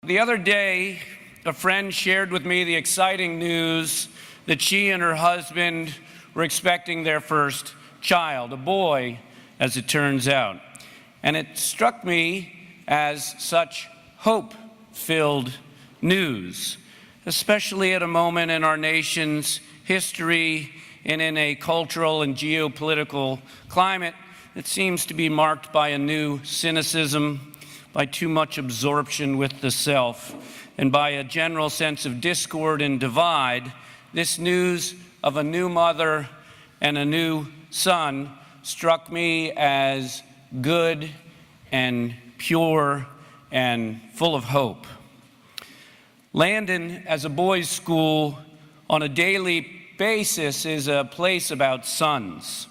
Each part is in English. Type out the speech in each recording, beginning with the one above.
The other day, a friend shared with me the exciting news that she and her husband were expecting their first child, a boy, as it turns out. And it struck me as such hope-filled news, especially at a moment in our nation's history and in a cultural and geopolitical climate that seems to be marked by a new cynicism, by too much absorption with the self, and by a general sense of discord and divide. This news of a new mother and a new son struck me as good and pure and full of hope. Landon, as a boys' school on a daily basis, is a place about sons.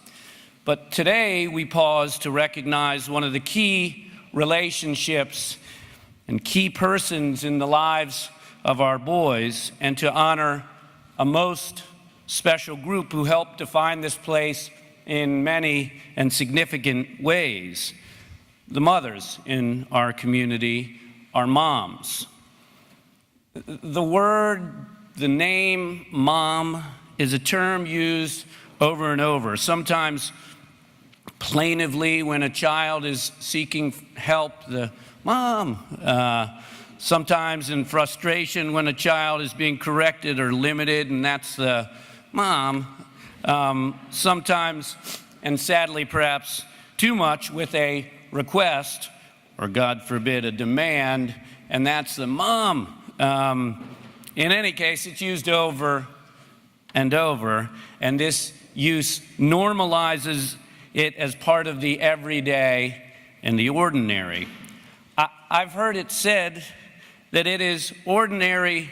But today we pause to recognize one of the key relationships and key persons in the lives of our boys, and to honor a most special group who helped define this place in many and significant ways. The mothers in our community, our moms. The name mom is a term used over and over, sometimes plaintively when a child is seeking help, the mom. Sometimes in frustration when a child is being corrected or limited, and that's the mom. Sometimes, and sadly perhaps too much, with a request, or God forbid, a demand, and that's the mom. In any case, it's used over and over, and this use normalizes it as part of the everyday and the ordinary. I've heard it said that it is ordinary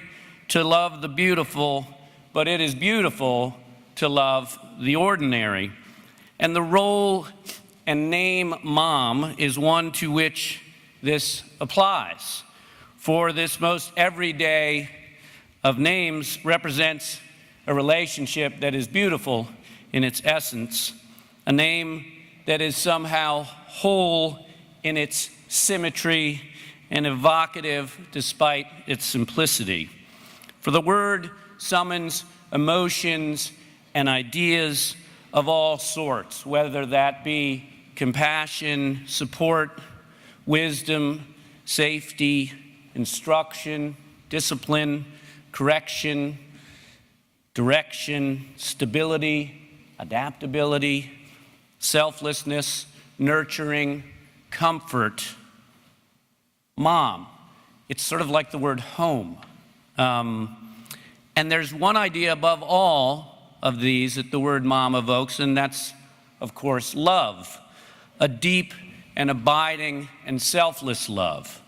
to love the beautiful, but it is beautiful to love the ordinary. And the role and name mom is one to which this applies. For this most everyday of names represents a relationship that is beautiful in its essence, a name that is somehow whole in its symmetry and evocative despite its simplicity. For the word summons emotions and ideas of all sorts, whether that be compassion, support, wisdom, safety, instruction, discipline, correction, direction, stability, adaptability, selflessness, nurturing, comfort. Mom, it's sort of like the word home. And there's one idea above all of these that the word mom evokes, and that's, of course, love. A deep and abiding and selfless love.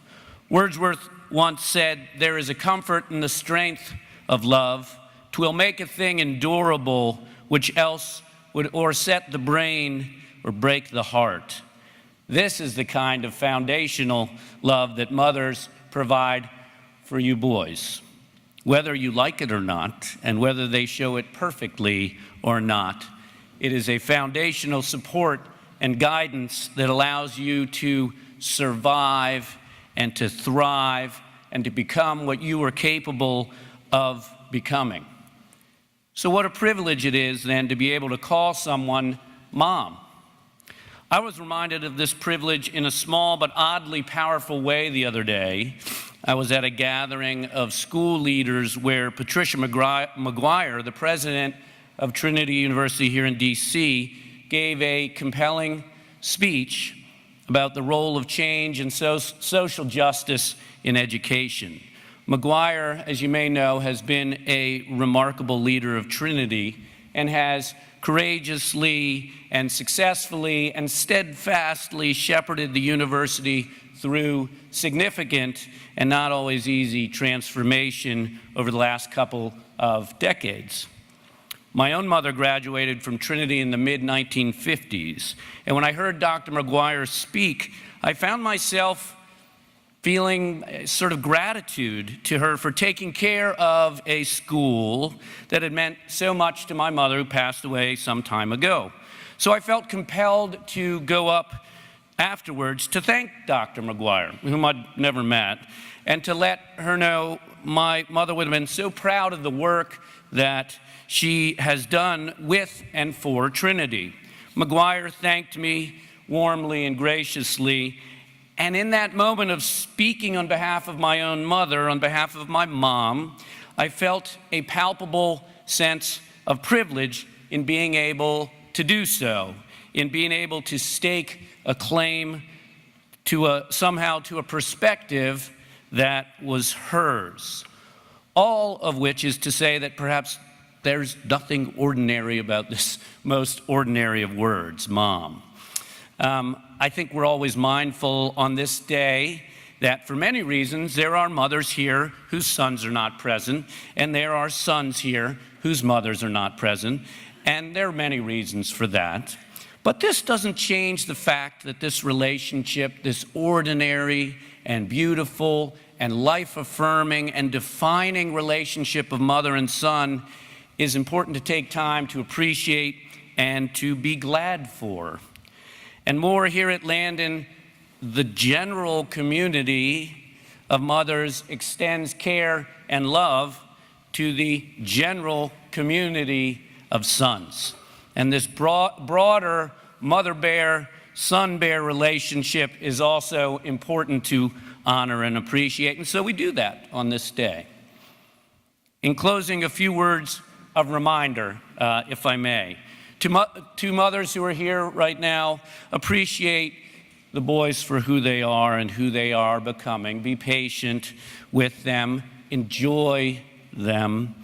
Wordsworth once said, "There is a comfort in the strength of love. 'Twill make a thing endurable, which else would o'erset the brain or break the heart." This is the kind of foundational love that mothers provide for you boys, whether you like it or not, and whether they show it perfectly or not. It is a foundational support and guidance that allows you to survive and to thrive and to become what you are capable of becoming. So what a privilege it is then to be able to call someone mom. I was reminded of this privilege in a small but oddly powerful way the other day. I was at a gathering of school leaders where Patricia McGuire, the president of Trinity University here in DC, gave a compelling speech about the role of change and social justice in education. McGuire, as you may know, has been a remarkable leader of Trinity and has courageously and successfully and steadfastly shepherded the university through significant and not always easy transformation over the last couple of decades. My own mother graduated from Trinity in the mid-1950s, and when I heard Dr. McGuire speak, I found myself feeling sort of gratitude to her for taking care of a school that had meant so much to my mother, who passed away some time ago. So I felt compelled to go up afterwards to thank Dr. McGuire, whom I'd never met, and to let her know my mother would have been so proud of the work that she has done with and for Trinity. McGuire thanked me warmly and graciously, and in that moment of speaking on behalf of my own mother, on behalf of my mom, I felt a palpable sense of privilege in being able to do so, in being able to stake a claim to somehow to a perspective that was hers. All of which is to say that perhaps there's nothing ordinary about this most ordinary of words, Mom. I think we're always mindful on this day that for many reasons there are mothers here whose sons are not present, and there are sons here whose mothers are not present, and there are many reasons for that. But this doesn't change the fact that this relationship, this ordinary and beautiful and life-affirming and defining relationship of mother and son is important to take time to appreciate and to be glad for. And more, here at Landon, the general community of mothers extends care and love to the general community of sons. And this broader mother-bear, son-bear relationship is also important to honor and appreciate. And so we do that on this day. In closing, a few words of reminder, if I may. To mothers who are here right now, appreciate the boys for who they are and who they are becoming. Be patient with them. Enjoy them.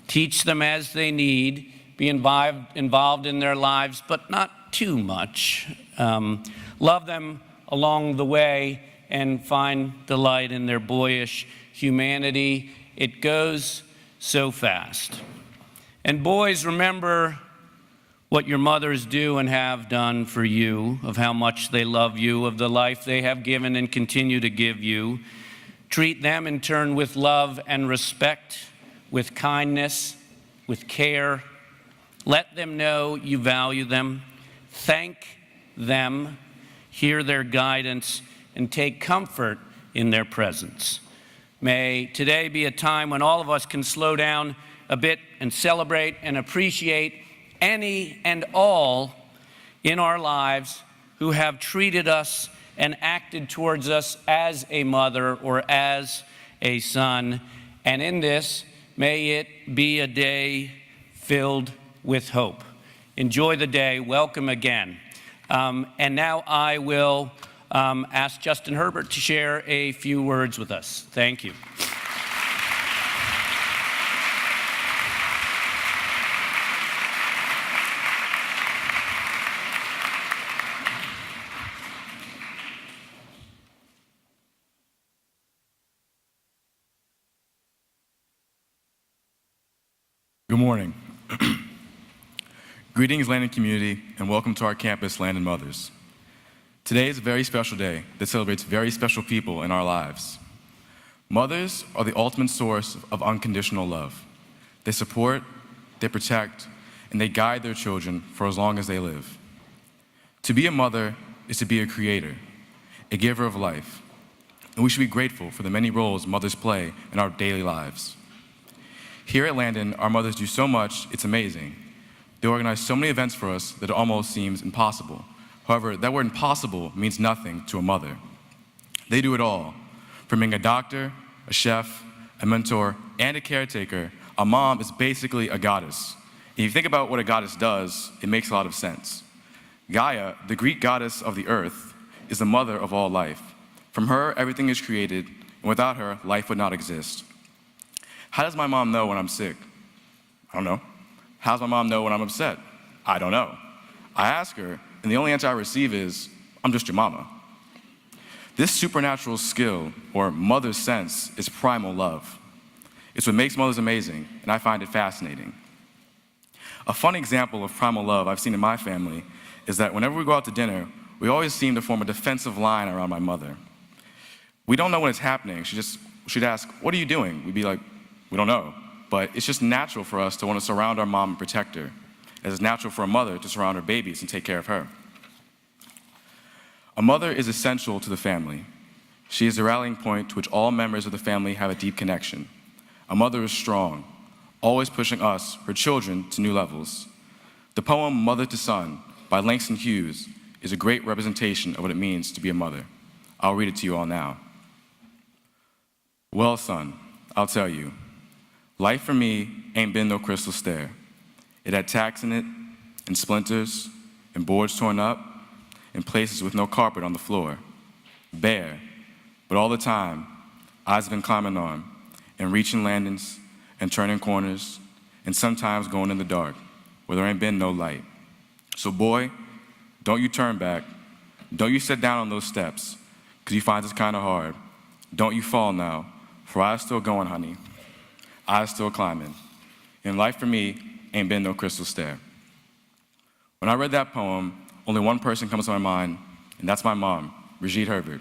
Teach them as they need. Be involved in their lives, but not too much. Love them along the way and find delight in their boyish humanity. It goes so fast. And boys, remember what your mothers do and have done for you, of how much they love you, of the life they have given and continue to give you. Treat them in turn with love and respect, with kindness, with care. Let them know you value them. Thank them, hear their guidance, and take comfort in their presence. May today be a time when all of us can slow down a bit and celebrate and appreciate any and all in our lives who have treated us and acted towards us as a mother or as a son. And in this, may it be a day filled with hope. Enjoy the day. Welcome again. And now I will ask Justin Herbert to share a few words with us. Thank you. Good morning. Greetings, Landon community, and welcome to our campus, Landon Mothers. Today is a very special day that celebrates very special people in our lives. Mothers are the ultimate source of unconditional love. They support, they protect, and they guide their children for as long as they live. To be a mother is to be a creator, a giver of life, and we should be grateful for the many roles mothers play in our daily lives. Here at Landon, our mothers do so much, it's amazing. They organize so many events for us that it almost seems impossible. However, that word impossible means nothing to a mother. They do it all. From being a doctor, a chef, a mentor, and a caretaker, a mom is basically a goddess. If you think about what a goddess does, it makes a lot of sense. Gaia, the Greek goddess of the earth, is the mother of all life. From her, everything is created, and without her, life would not exist. How does my mom know when I'm sick? I don't know. How does my mom know when I'm upset? I don't know. I ask her, and the only answer I receive is, I'm just your mama. This supernatural skill, or mother's sense, is primal love. It's what makes mothers amazing, and I find it fascinating. A fun example of primal love I've seen in my family is that whenever we go out to dinner, we always seem to form a defensive line around my mother. We don't know when it's happening. She'd ask, what are you doing? We'd be like, we don't know. But it's just natural for us to want to surround our mom and protect her, as it's natural for a mother to surround her babies and take care of her. A mother is essential to the family. She is the rallying point to which all members of the family have a deep connection. A mother is strong, always pushing us, her children, to new levels. The poem Mother to Son by Langston Hughes is a great representation of what it means to be a mother. I'll read it to you all now. Well, son, I'll tell you, life for me ain't been no crystal stair. It had tacks in it, and splinters, and boards torn up, and places with no carpet on the floor. Bare, but all the time, I've been climbing on, and reaching landings, and turning corners, and sometimes going in the dark, where there ain't been no light. So boy, don't you turn back. Don't you sit down on those steps, because you find this kind of hard. Don't you fall now, for I's still going, honey. I's still climbing. And life for me ain't been no crystal stair. When I read that poem, only one person comes to my mind, and that's my mom, Brigitte Herbert.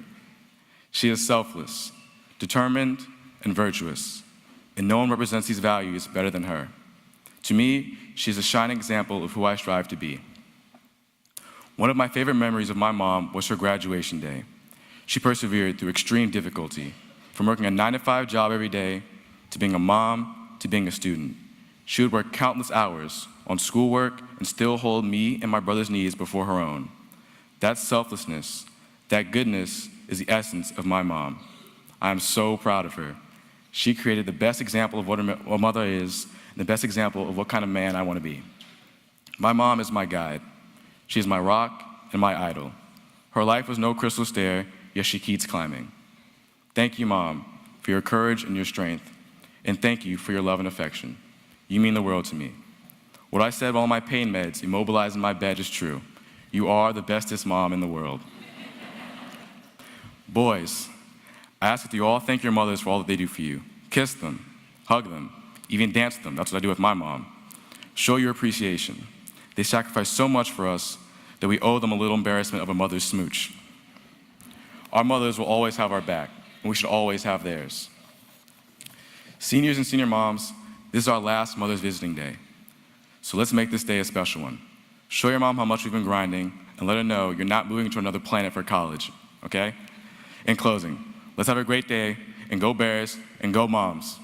She is selfless, determined, and virtuous, and no one represents these values better than her. To me, she is a shining example of who I strive to be. One of my favorite memories of my mom was her graduation day. She persevered through extreme difficulty, from working a 9-to-5 job every day, to being a mom, to being a student. She would work countless hours on schoolwork and still hold me and my brother's needs before her own. That selflessness, that goodness is the essence of my mom. I am so proud of her. She created the best example of what a mother is, and the best example of what kind of man I want to be. My mom is my guide. She is my rock and my idol. Her life was no crystal stair, yet she keeps climbing. Thank you, Mom, for your courage and your strength, and thank you for your love and affection. You mean the world to me. What I said while my pain meds immobilized in my bed is true. You are the bestest mom in the world. Boys, I ask that you all thank your mothers for all that they do for you. Kiss them, hug them, even dance them. That's what I do with my mom. Show your appreciation. They sacrifice so much for us that we owe them a little embarrassment of a mother's smooch. Our mothers will always have our back, and we should always have theirs. Seniors and senior moms, this is our last Mother's Visiting Day. So let's make this day a special one. Show your mom how much we've been grinding, and let her know you're not moving to another planet for college, okay? In closing, let's have a great day, and go Bears, and go moms.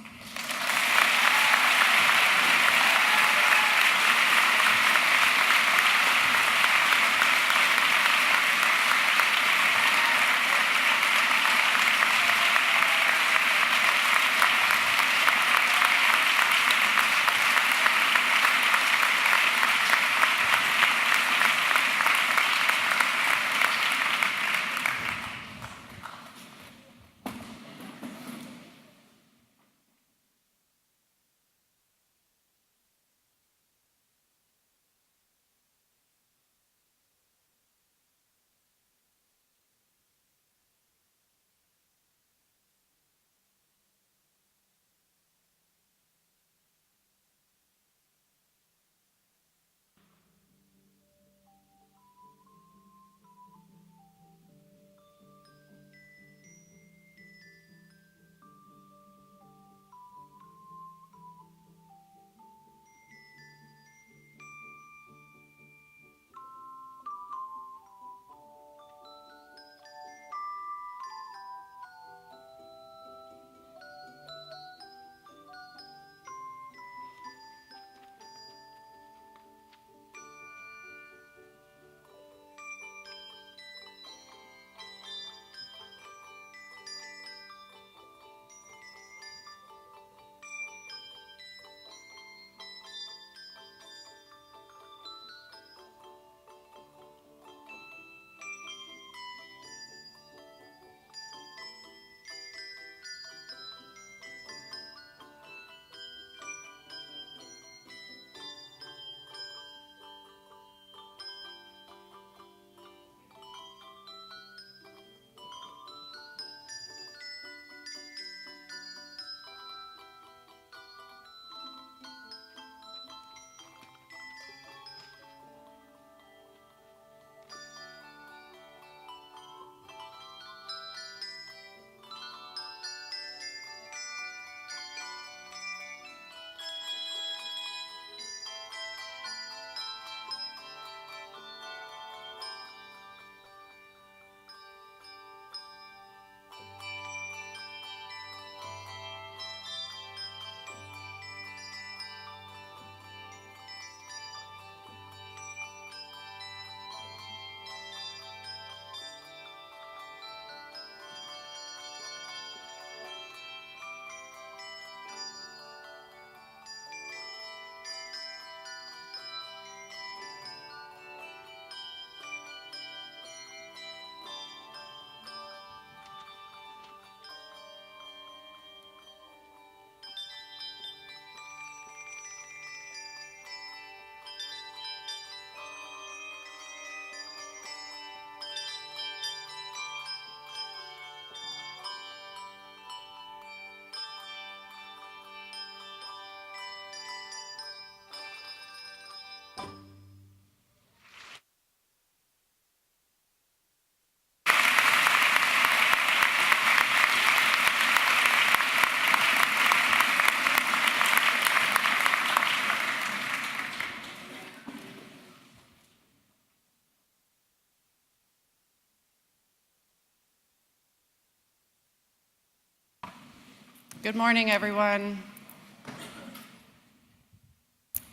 Good morning, everyone.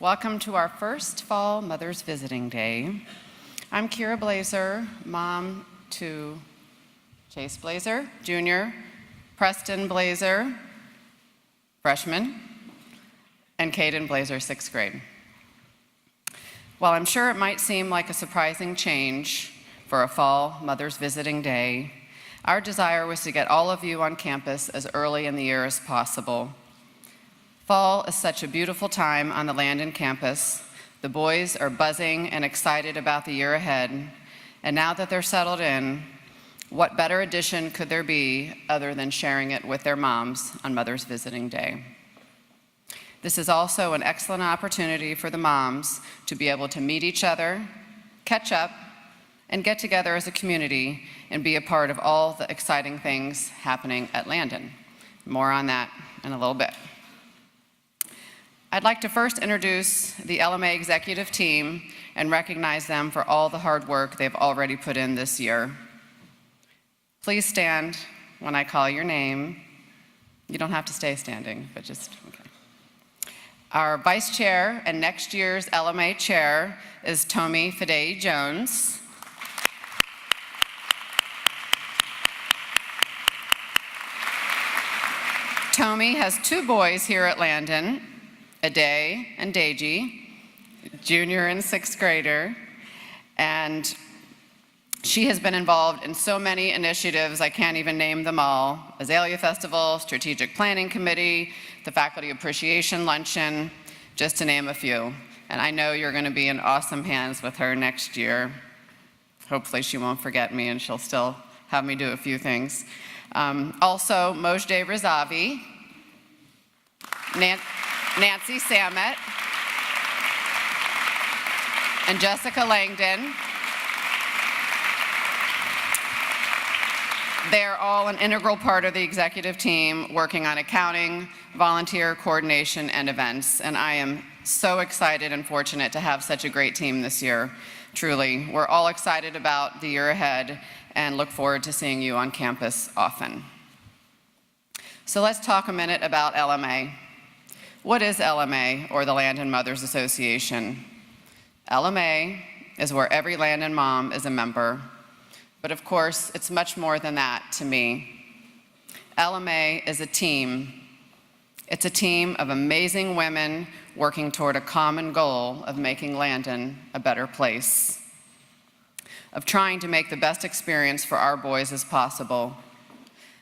Welcome to our first Fall Mother's Visiting Day. I'm Kira Blazer, mom to Chase Blazer, junior, Preston Blazer, freshman, and Caden Blazer, sixth grade. While I'm sure it might seem like a surprising change for a Fall Mother's Visiting Day, our desire was to get all of you on campus as early in the year as possible. Fall is such a beautiful time on the Landon campus. The boys are buzzing and excited about the year ahead, and now that they're settled in, what better addition could there be other than sharing it with their moms on Mother's Visiting Day? This is also an excellent opportunity for the moms to be able to meet each other, catch up, and get together as a community and be a part of all the exciting things happening at Landon. More on that in a little bit. I'd like to first introduce the LMA executive team and recognize them for all the hard work they've already put in this year. Please stand when I call your name. You don't have to stay standing, but just, okay. Our vice chair and next year's LMA chair is Tomi Fidei Jones. Tomi has two boys here at Landon, Ade and Deji, junior and sixth grader, and she has been involved in so many initiatives, I can't even name them all. Azalea Festival, Strategic Planning Committee, the Faculty Appreciation Luncheon, just to name a few. And I know you're gonna be in awesome hands with her next year. Hopefully she won't forget me and she'll still have me do a few things. Also, Mojde Rizavi, Nancy Samet, and Jessica Langdon. They're all an integral part of the executive team working on accounting, volunteer coordination, and events. And I am so excited and fortunate to have such a great team this year. Truly, we're all excited about the year ahead and look forward to seeing you on campus often. So let's talk a minute about LMA. What is LMA, or the Landon Mothers Association? LMA is where every Landon mom is a member, but of course, it's much more than that to me. LMA is a team. It's a team of amazing women working toward a common goal of making Landon a better place, of trying to make the best experience for our boys as possible,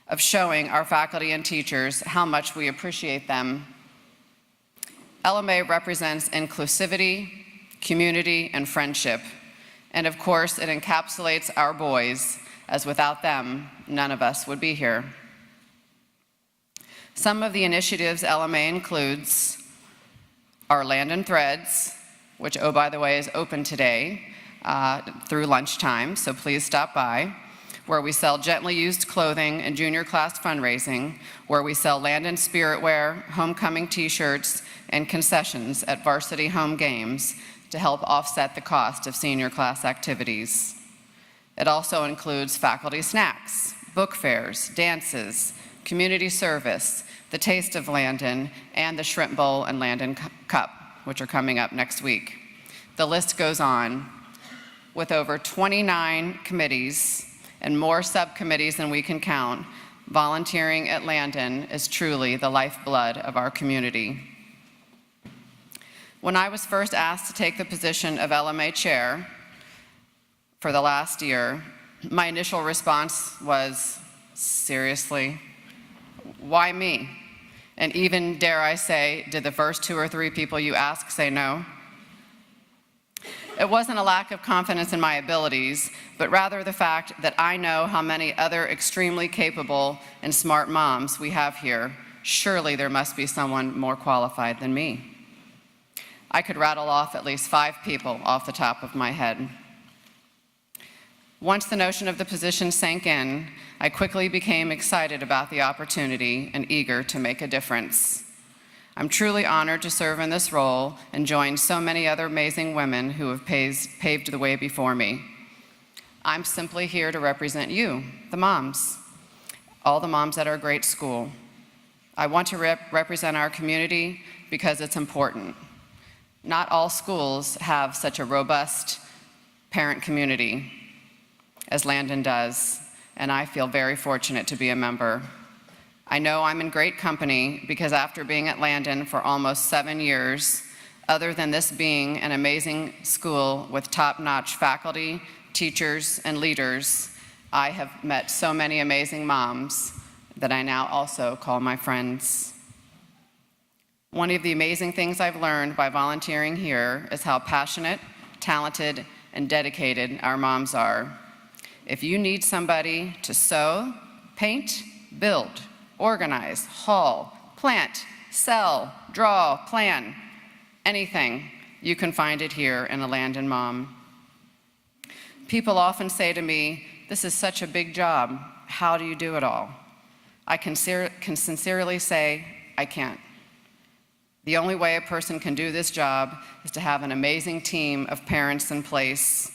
of showing our faculty and teachers how much we appreciate them. LMA represents inclusivity, community, and friendship. And of course, it encapsulates our boys, as without them, none of us would be here. Some of the initiatives LMA includes our Landon Threads, which, oh, by the way, is open today through lunchtime, so please stop by, where we sell gently used clothing and junior class fundraising, where we sell Landon spirit wear, homecoming t-shirts, and concessions at varsity home games to help offset the cost of senior class activities. It also includes faculty snacks, book fairs, dances, community service, the Taste of Landon, and the Shrimp Bowl and Landon Cup, which are coming up next week. The list goes on. With over 29 committees and more subcommittees than we can count, volunteering at Landon is truly the lifeblood of our community. When I was first asked to take the position of LMA chair for the last year, my initial response was, seriously, why me? And even, dare I say, did the first 2 or 3 people you ask say no? It wasn't a lack of confidence in my abilities, but rather the fact that I know how many other extremely capable and smart moms we have here. Surely there must be someone more qualified than me. I could rattle off at least 5 people off the top of my head. Once the notion of the position sank in, I quickly became excited about the opportunity and eager to make a difference. I'm truly honored to serve in this role and join so many other amazing women who have paved the way before me. I'm simply here to represent you, the moms, all the moms at our great school. I want to represent our community because it's important. Not all schools have such a robust parent community as Landon does, and I feel very fortunate to be a member. I know I'm in great company because after being at Landon for almost 7 years, other than this being an amazing school with top-notch faculty, teachers, and leaders, I have met so many amazing moms that I now also call my friends. One of the amazing things I've learned by volunteering here is how passionate, talented, and dedicated our moms are. If you need somebody to sew, paint, build, organize, haul, plant, sell, draw, plan, anything, you can find it here in a Landon Mom. People often say to me, "This is such a big job. How do you do it all?" I can sincerely say, I can't. The only way a person can do this job is to have an amazing team of parents in place,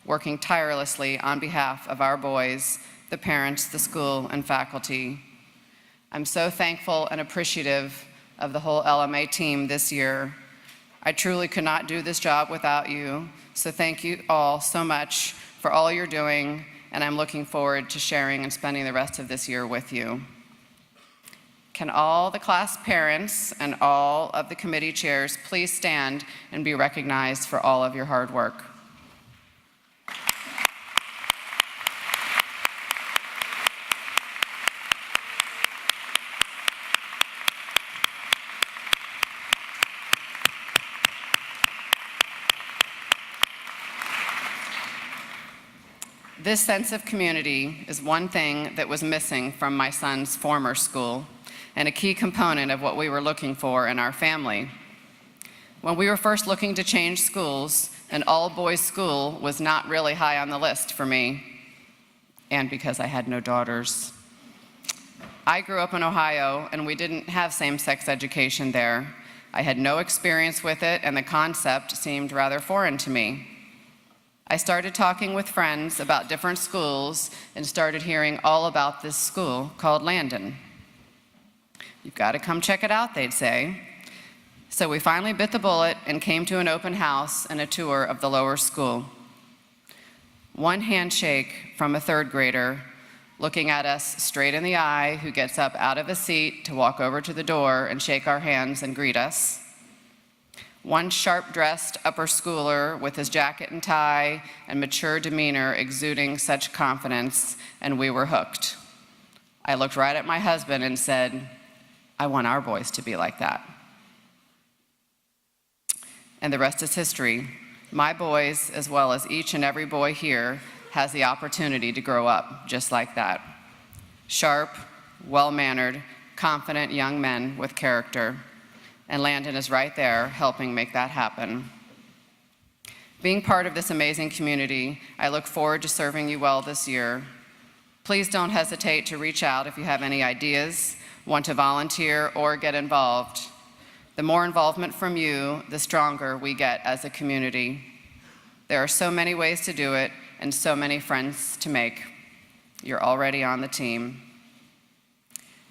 working tirelessly on behalf of our boys, the parents, the school, and faculty. I'm so thankful and appreciative of the whole LMA team this year. I truly could not do this job without you, so thank you all so much for all you're doing, and I'm looking forward to sharing and spending the rest of this year with you. Can all the class parents and all of the committee chairs please stand and be recognized for all of your hard work? This sense of community is one thing that was missing from my son's former school, and a key component of what we were looking for in our family. When we were first looking to change schools, an all-boys school was not really high on the list for me, and because I had no daughters. I grew up in Ohio, and we didn't have same-sex education there. I had no experience with it, and the concept seemed rather foreign to me. I started talking with friends about different schools and started hearing all about this school called Landon. "You've got to come check it out," they'd say. So we finally bit the bullet and came to an open house and a tour of the lower school. One handshake from a third grader looking at us straight in the eye, who gets up out of a seat to walk over to the door and shake our hands and greet us. One sharp-dressed upper schooler with his jacket and tie and mature demeanor exuding such confidence, and we were hooked. I looked right at my husband and said, "I want our boys to be like that." And the rest is history. My boys, as well as each and every boy here, has the opportunity to grow up just like that. Sharp, well-mannered, confident young men with character. And Landon is right there helping make that happen. Being part of this amazing community, I look forward to serving you well this year. Please don't hesitate to reach out if you have any ideas, want to volunteer, or get involved. The more involvement from you, the stronger we get as a community. There are so many ways to do it and so many friends to make. You're already on the team.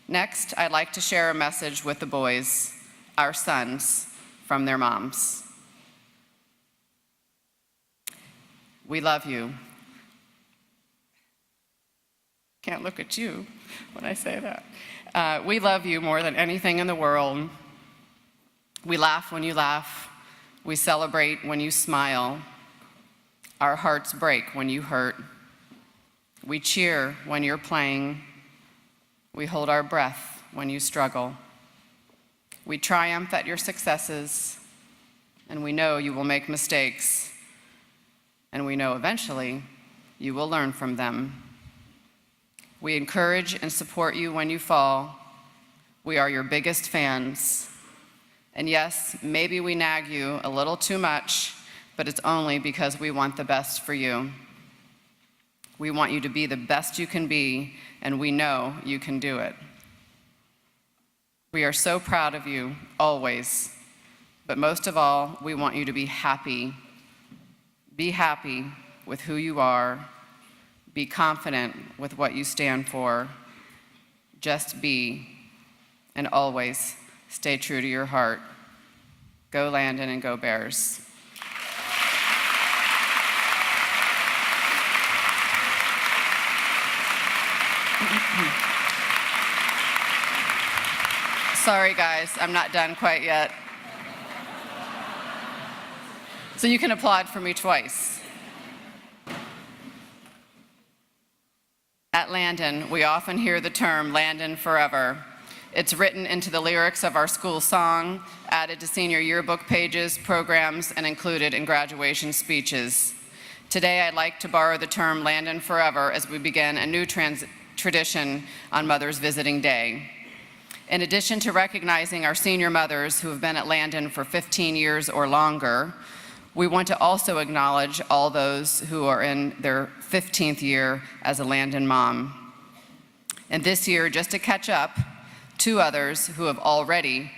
Next, I'd like to share a message with the boys, our sons, from their moms. We love you. Can't look at you when I say that. We love you more than anything in the world. We laugh when you laugh. We celebrate when you smile. Our hearts break when you hurt. We cheer when you're playing. We hold our breath when you struggle. We triumph at your successes, and we know you will make mistakes, and we know eventually you will learn from them. We encourage and support you when you fall. We are your biggest fans. And yes, maybe we nag you a little too much, but it's only because we want the best for you. We want you to be the best you can be, and we know you can do it. We are so proud of you, always. But most of all, we want you to be happy. Be happy with who you are. Be confident with what you stand for. Just be, and always stay true to your heart. Go Landon and go Bears. Sorry, guys, I'm not done quite yet. So you can applaud for me twice. At Landon, we often hear the term Landon Forever. It's written into the lyrics of our school song, added to senior yearbook pages, programs, and included in graduation speeches. Today, I'd like to borrow the term Landon Forever as we begin a new tradition on Mother's Visiting Day. In addition to recognizing our senior mothers who have been at Landon for 15 years or longer, we want to also acknowledge all those who are in their 15th year as a Landon mom. And this year, just to catch up, 2 others who have already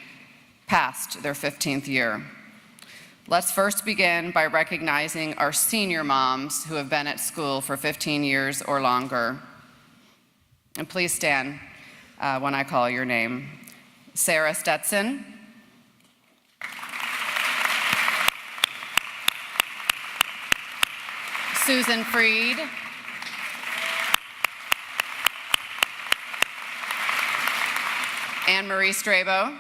passed their 15th year. Let's first begin by recognizing our senior moms who have been at school for 15 years or longer. And please stand when I call your name. Sarah Stetson. Susan Freed. Anne Marie Strabo.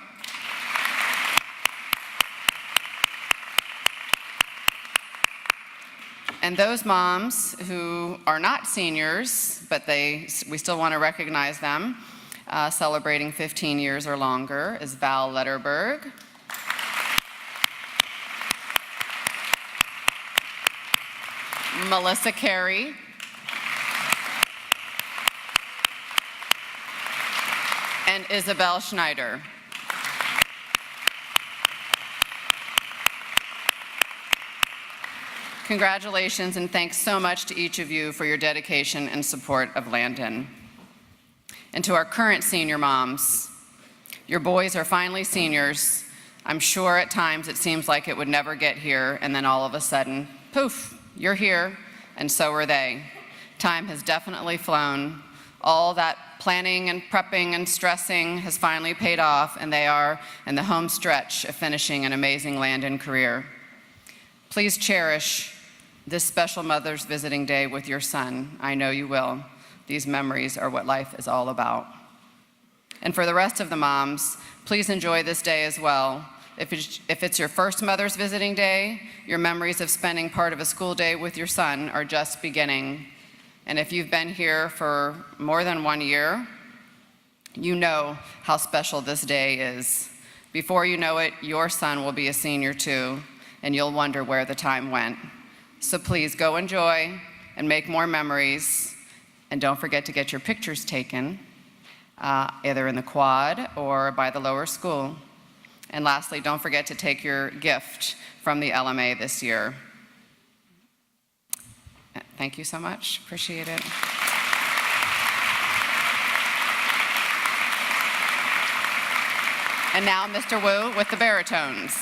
And those moms who are not seniors, but we still want to recognize them, celebrating 15 years or longer, is Val Letterberg. Melissa Carey. And Isabel Schneider. Congratulations and thanks so much to each of you for your dedication and support of Landon. And to our current senior moms, your boys are finally seniors. I'm sure at times it seems like it would never get here, and then all of a sudden, poof, you're here, and so are they. Time has definitely flown. All that planning and prepping and stressing has finally paid off, and they are in the home stretch of finishing an amazing Landon career. Please cherish this special Mother's Visiting Day with your son. I know you will. These memories are what life is all about. And for the rest of the moms, please enjoy this day as well. If it's your first Mother's Visiting Day, your memories of spending part of a school day with your son are just beginning. And if you've been here for more than 1 year, you know how special this day is. Before you know it, your son will be a senior too, and you'll wonder where the time went. So please go enjoy and make more memories, and don't forget to get your pictures taken, either in the quad or by the lower school. And lastly, don't forget to take your gift from the LMA this year. Thank you so much, appreciate it. And now Mr. Wu with the baritones.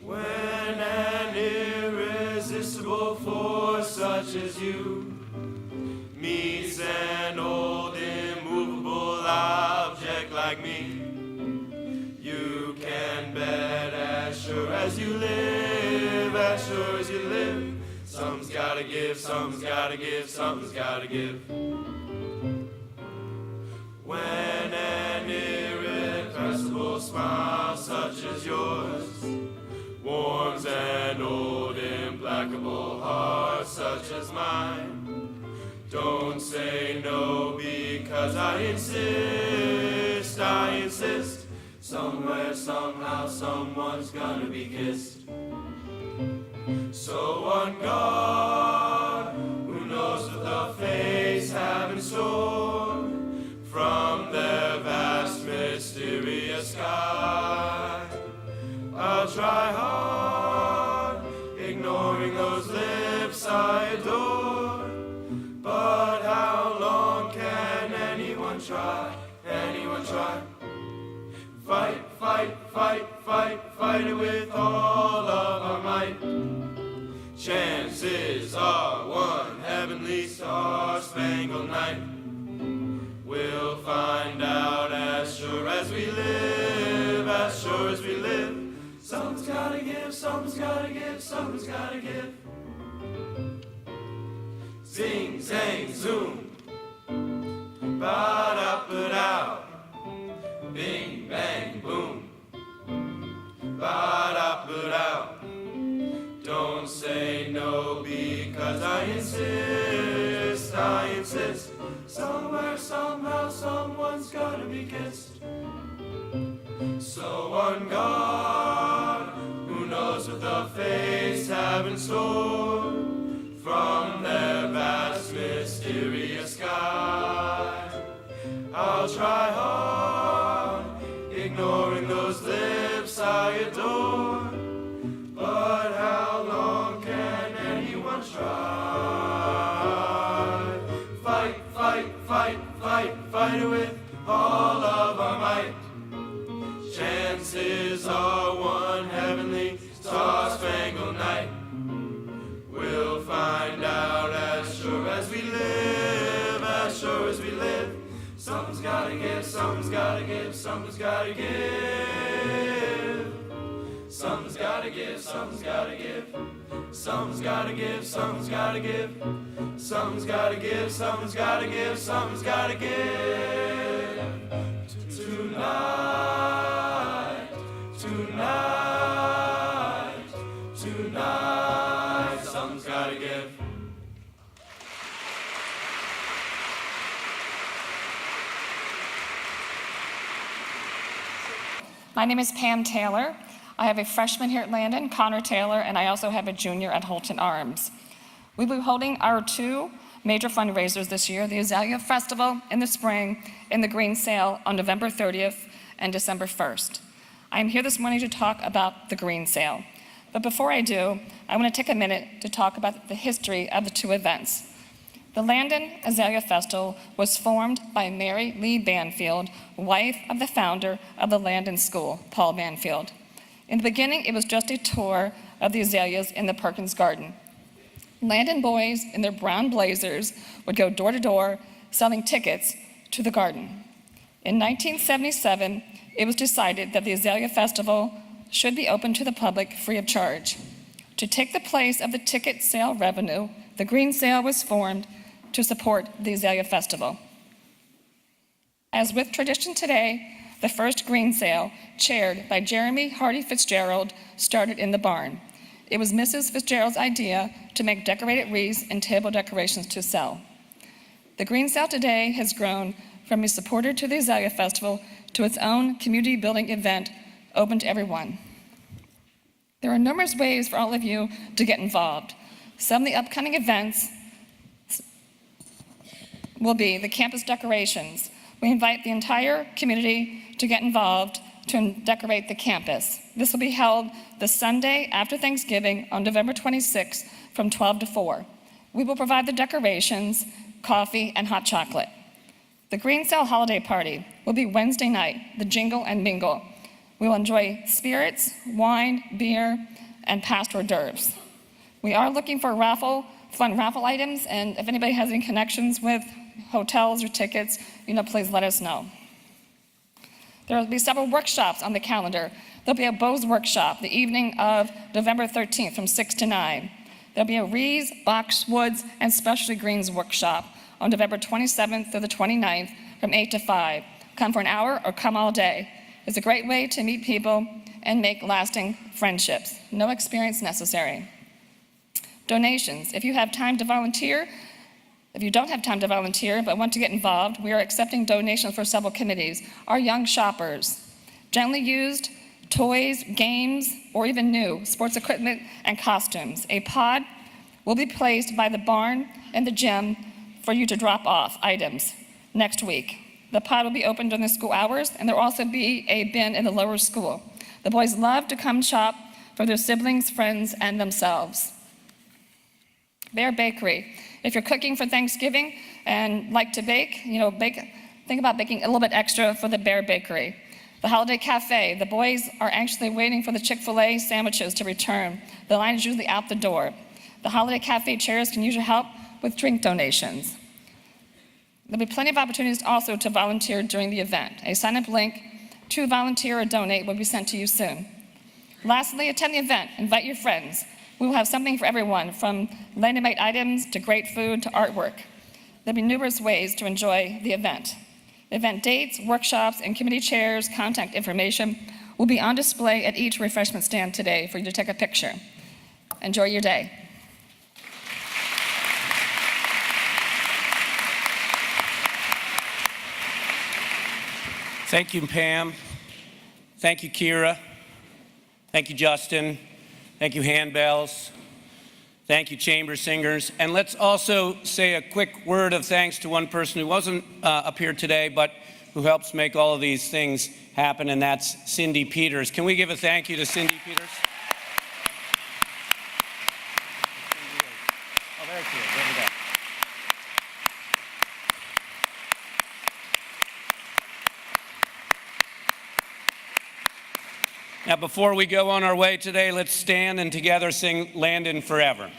When an irresistible force such as you meets an old immovable object like me, you can bet as sure as you live, as sure as you live, something's gotta give, something's gotta give, something's gotta give. When an irrepressible smile such as yours warms an old implacable heart such as mine, don't say no because I insist, somewhere, somehow, someone's gonna be kissed. So on guard, who knows what the fates have in store from their vast mysterious sky. I'll try hard, ignoring those lips I adore, but how long can anyone try, anyone try? Fight, fight, fight, fight, fight it with give, something's gotta give, something's gotta give. Zing, zang, zoom. Ba-da-ba-dow. Bing, bang, boom. Ba-da-ba-dow. Don't say no because I insist, I insist. Somewhere, somehow, someone's gotta be kissed. So on guard, who knows what the fates have in store from their vast mysterious sky. I'll try hard, ignoring those lips I adore. But how long can anyone try? Fight, fight, fight, fight, fight with all of our might. Chances are one heavenly star-spangled night we'll find out as sure as we live, as sure as we live. Something's gotta give, something's gotta give, something's gotta give. Something's gotta give, something's gotta give. Something's gotta give, something's gotta give. Something's gotta give, something's gotta give, something's gotta give. Tonight, tonight, tonight, something's gotta give. My name is Pam Taylor. I have a freshman here at Landon, Connor Taylor, and I also have a junior at Holton Arms. We will be holding our two major fundraisers this year, the Azalea Festival in the spring and the Green Sale on November 30th and December 1st. I am here this morning to talk about the Green Sale. But before I do, I want to take a minute to talk about the history of the two events. The Landon Azalea Festival was formed by Mary Lee Banfield, wife of the founder of the Landon School, Paul Banfield. In the beginning, it was just a tour of the azaleas in the Perkins Garden. Landon boys in their brown blazers would go door to door selling tickets to the garden. In 1977, it was decided that the Azalea Festival should be open to the public free of charge. To take the place of the ticket sale revenue, the Green Sale was formed to support the Azalea Festival. As with tradition today, the first Green Sale, chaired by Jeremy Hardy Fitzgerald, started in the barn. It was Mrs. Fitzgerald's idea to make decorated wreaths and table decorations to sell. The Green Sale today has grown from a supporter to the Azalea Festival to its own community building event open to everyone. There are numerous ways for all of you to get involved. Some of the upcoming events will be the campus decorations. We invite the entire community to get involved to decorate the campus. This will be held the Sunday after Thanksgiving on November 26th from 12 to 4. We will provide the decorations, coffee, and hot chocolate. The Green Sale holiday party will be Wednesday night, the Jingle and Mingle. We will enjoy spirits, wine, beer, and past hors d'oeuvres. We are looking for fun raffle items, and if anybody has any connections with hotels or tickets, please let us know. There will be several workshops on the calendar. There'll be a Bose workshop the evening of November 13th from 6 to 9. There'll be a wreaths, boxwoods, and specialty greens workshop on November 27th through the 29th from 8 to 5. Come for an hour or come all day. It's a great way to meet people and make lasting friendships. No experience necessary. Donations. If you have time to volunteer, if you don't have time to volunteer but want to get involved, we are accepting donations for several committees. Our young shoppers, gently used toys, games, or even new sports equipment and costumes. A pod will be placed by the barn and the gym for you to drop off items next week. The pod will be open during the school hours, and there will also be a bin in the lower school. The boys love to come shop for their siblings, friends, and themselves. Bear Bakery. If you're cooking for Thanksgiving and like to bake, think about baking a little bit extra for the Bear Bakery. The Holiday Cafe. The boys are anxiously waiting for the Chick-fil-A sandwiches to return. The line is usually out the door. The Holiday Cafe chairs can usually help with drink donations. There'll be plenty of opportunities also to volunteer during the event. A sign-up link to volunteer or donate will be sent to you soon. Lastly, attend the event. Invite your friends. We will have something for everyone, from Landon-made items to great food to artwork. There'll be numerous ways to enjoy the event. Event dates, workshops, and committee chairs' contact information will be on display at each refreshment stand today for you to take a picture. Enjoy your day. Thank you, Pam. Thank you, Kira. Thank you, Justin. Thank you, handbells. Thank you, chamber singers. And let's also say a quick word of thanks to one person who wasn't up here today, but who helps make all of these things happen, and that's Cindy Peters. Can we give a thank you to Cindy Peters? Oh, there she is. There we go. Now, before we go on our way today, let's stand and together sing Landon Forever.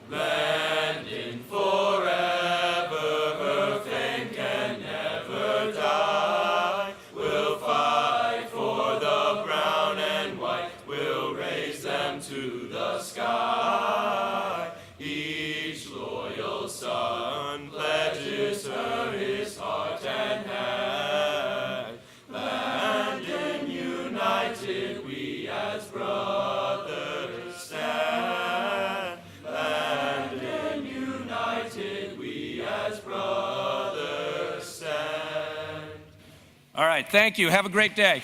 Landon forever, her fame can never die. We'll fight for the brown and white, we'll raise them to the sky. Each loyal son pledges her his heart and hand. Landon united, we as brothers stand. Landon united, we as brothers stand. All right, thank you. Have a great day.